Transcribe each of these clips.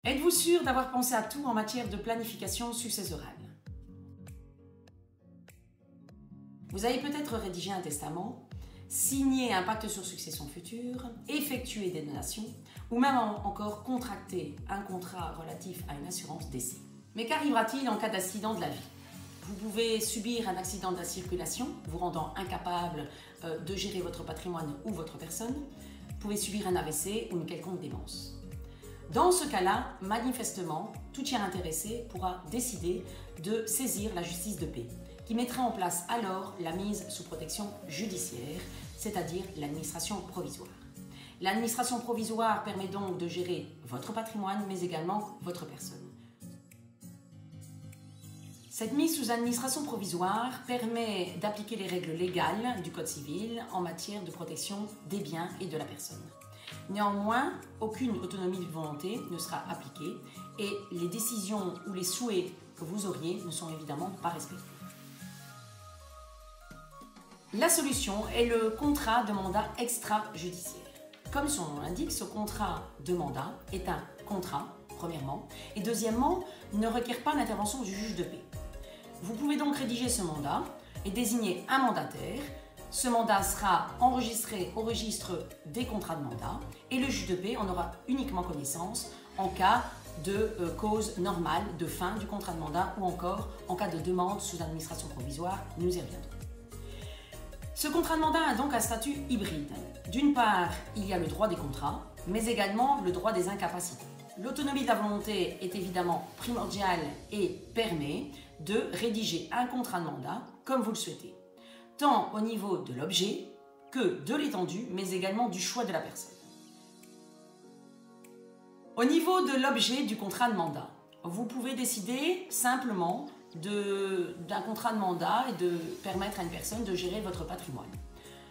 Êtes-vous sûr d'avoir pensé à tout en matière de planification successorale? Vous avez peut-être rédigé un testament, signé un pacte sur succession future, effectué des donations ou même encore contracté un contrat relatif à une assurance décès. Mais qu'arrivera-t-il en cas d'accident de la vie? Vous pouvez subir un accident de la circulation, vous rendant incapable de gérer votre patrimoine ou votre personne. Vous pouvez subir un AVC ou une quelconque démence. Dans ce cas-là, manifestement, tout tiers intéressé pourra décider de saisir la justice de paix, qui mettra en place alors la mise sous protection judiciaire, c'est-à-dire l'administration provisoire. L'administration provisoire permet donc de gérer votre patrimoine, mais également votre personne. Cette mise sous administration provisoire permet d'appliquer les règles légales du Code civil en matière de protection des biens et de la personne. Néanmoins, aucune autonomie de volonté ne sera appliquée et les décisions ou les souhaits que vous auriez ne sont évidemment pas respectés. La solution est le contrat de mandat extrajudiciaire. Comme son nom l'indique, ce contrat de mandat est un contrat, premièrement, et deuxièmement, ne requiert pas l'intervention du juge de paix. Vous pouvez donc rédiger ce mandat et désigner un mandataire. Ce mandat sera enregistré au registre des contrats de mandat et le juge de paix en aura uniquement connaissance en cas de cause normale de fin du contrat de mandat ou encore en cas de demande sous administration provisoire. Nous y reviendrons. Ce contrat de mandat a donc un statut hybride. D'une part, il y a le droit des contrats, mais également le droit des incapacités. L'autonomie de la volonté est évidemment primordiale et permet de rédiger un contrat de mandat comme vous le souhaitez, tant au niveau de l'objet que de l'étendue, mais également du choix de la personne. Au niveau de l'objet du contrat de mandat, vous pouvez décider simplement d'un contrat de mandat et de permettre à une personne de gérer votre patrimoine,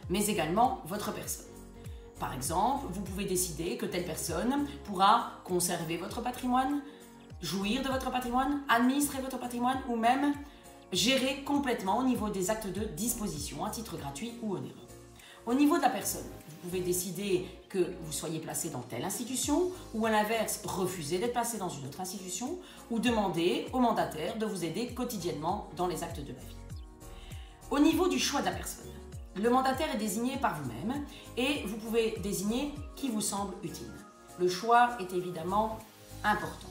mais également votre personne. Par exemple, vous pouvez décider que telle personne pourra conserver votre patrimoine, jouir de votre patrimoine, administrer votre patrimoine ou même gérer complètement au niveau des actes de disposition à titre gratuit ou onéreux. Au niveau de la personne, vous pouvez décider que vous soyez placé dans telle institution ou à l'inverse, refuser d'être placé dans une autre institution ou demander au mandataire de vous aider quotidiennement dans les actes de la vie. Au niveau du choix de la personne, le mandataire est désigné par vous-même et vous pouvez désigner qui vous semble utile. Le choix est évidemment important.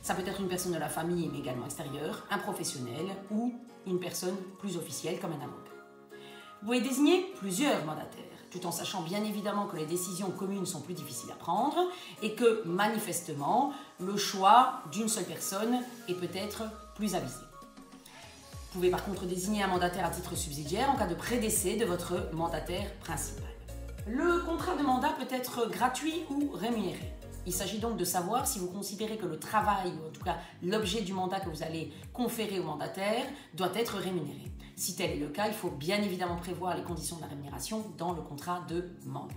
Ça peut être une personne de la famille, mais également extérieure, un professionnel ou une personne plus officielle comme un avocat. Vous pouvez désigner plusieurs mandataires, tout en sachant bien évidemment que les décisions communes sont plus difficiles à prendre et que manifestement, le choix d'une seule personne est peut-être plus avisé. Vous pouvez par contre désigner un mandataire à titre subsidiaire en cas de prédécès de votre mandataire principal. Le contrat de mandat peut être gratuit ou rémunéré. Il s'agit donc de savoir si vous considérez que le travail, ou en tout cas l'objet du mandat que vous allez conférer au mandataire, doit être rémunéré. Si tel est le cas, il faut bien évidemment prévoir les conditions de la rémunération dans le contrat de mandat.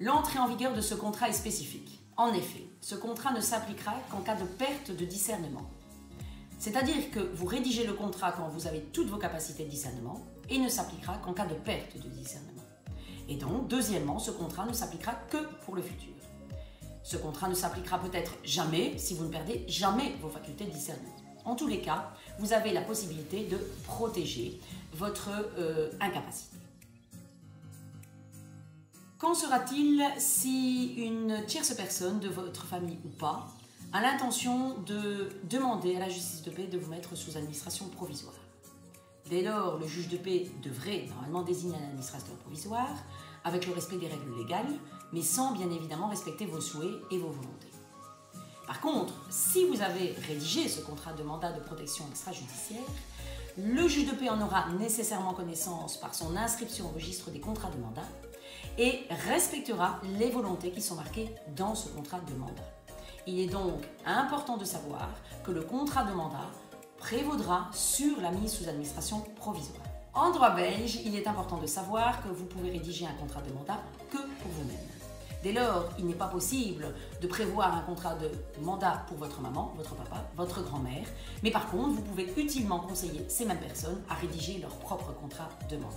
L'entrée en vigueur de ce contrat est spécifique. En effet, ce contrat ne s'appliquera qu'en cas de perte de discernement. C'est-à-dire que vous rédigez le contrat quand vous avez toutes vos capacités de discernement et ne s'appliquera qu'en cas de perte de discernement. Et donc, deuxièmement, ce contrat ne s'appliquera que pour le futur. Ce contrat ne s'appliquera peut-être jamais si vous ne perdez jamais vos facultés de discernement. En tous les cas, vous avez la possibilité de protéger votre incapacité. Qu'en sera-t-il si une tierce personne de votre famille ou pas a l'intention de demander à la justice de paix de vous mettre sous administration provisoire? Dès lors, le juge de paix devrait normalement désigner un administrateur provisoire avec le respect des règles légales, mais sans bien évidemment respecter vos souhaits et vos volontés. Par contre, si vous avez rédigé ce contrat de mandat de protection extrajudiciaire, le juge de paix en aura nécessairement connaissance par son inscription au registre des contrats de mandat et respectera les volontés qui sont marquées dans ce contrat de mandat. Il est donc important de savoir que le contrat de mandat prévaudra sur la mise sous administration provisoire. En droit belge, il est important de savoir que vous pouvez rédiger un contrat de mandat que pour vous-même. Dès lors, il n'est pas possible de prévoir un contrat de mandat pour votre maman, votre papa, votre grand-mère, mais par contre, vous pouvez utilement conseiller ces mêmes personnes à rédiger leur propre contrat de mandat.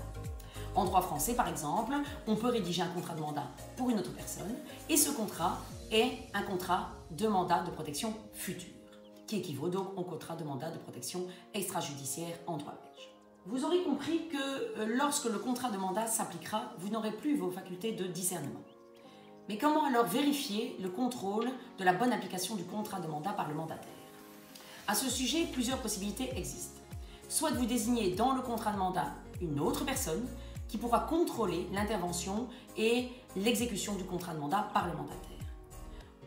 En droit français, par exemple, on peut rédiger un contrat de mandat pour une autre personne et ce contrat est un contrat de mandat de protection future, qui équivaut donc au contrat de mandat de protection extrajudiciaire en droit belge. Vous aurez compris que lorsque le contrat de mandat s'appliquera, vous n'aurez plus vos facultés de discernement. Mais comment alors vérifier le contrôle de la bonne application du contrat de mandat par le mandataire? À ce sujet, plusieurs possibilités existent. Soit vous désignez dans le contrat de mandat une autre personne qui pourra contrôler l'intervention et l'exécution du contrat de mandat par le mandataire.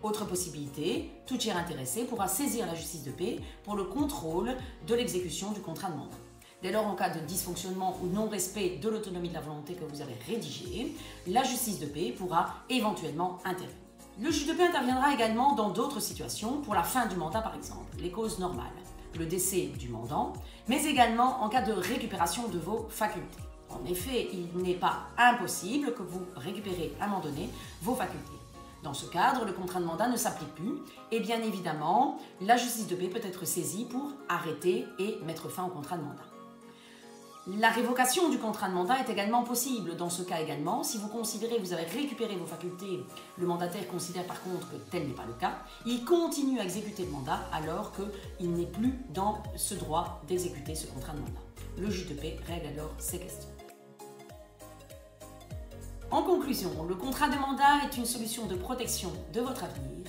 Autre possibilité, tout tiers intéressé pourra saisir la justice de paix pour le contrôle de l'exécution du contrat de mandat. Dès lors, en cas de dysfonctionnement ou non-respect de l'autonomie de la volonté que vous avez rédigée, la justice de paix pourra éventuellement intervenir. Le juge de paix interviendra également dans d'autres situations, pour la fin du mandat par exemple, les causes normales, le décès du mandant, mais également en cas de récupération de vos facultés. En effet, il n'est pas impossible que vous récupérez à un moment donné vos facultés. Dans ce cadre, le contrat de mandat ne s'applique plus et bien évidemment, la justice de paix peut être saisie pour arrêter et mettre fin au contrat de mandat. La révocation du contrat de mandat est également possible. Dans ce cas également, si vous considérez que vous avez récupéré vos facultés, le mandataire considère par contre que tel n'est pas le cas, il continue à exécuter le mandat alors qu'il n'est plus dans ce droit d'exécuter ce contrat de mandat. Le juge de paix règle alors ces questions. En conclusion, le contrat de mandat est une solution de protection de votre avenir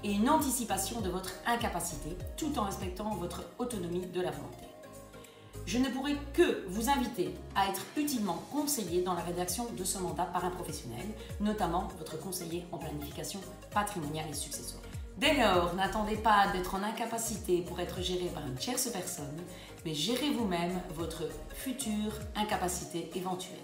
et une anticipation de votre incapacité tout en respectant votre autonomie de la volonté. Je ne pourrai que vous inviter à être utilement conseillé dans la rédaction de ce mandat par un professionnel, notamment votre conseiller en planification patrimoniale et successoire. Dès lors, n'attendez pas d'être en incapacité pour être géré par une tierce personne, mais gérez vous-même votre future incapacité éventuelle.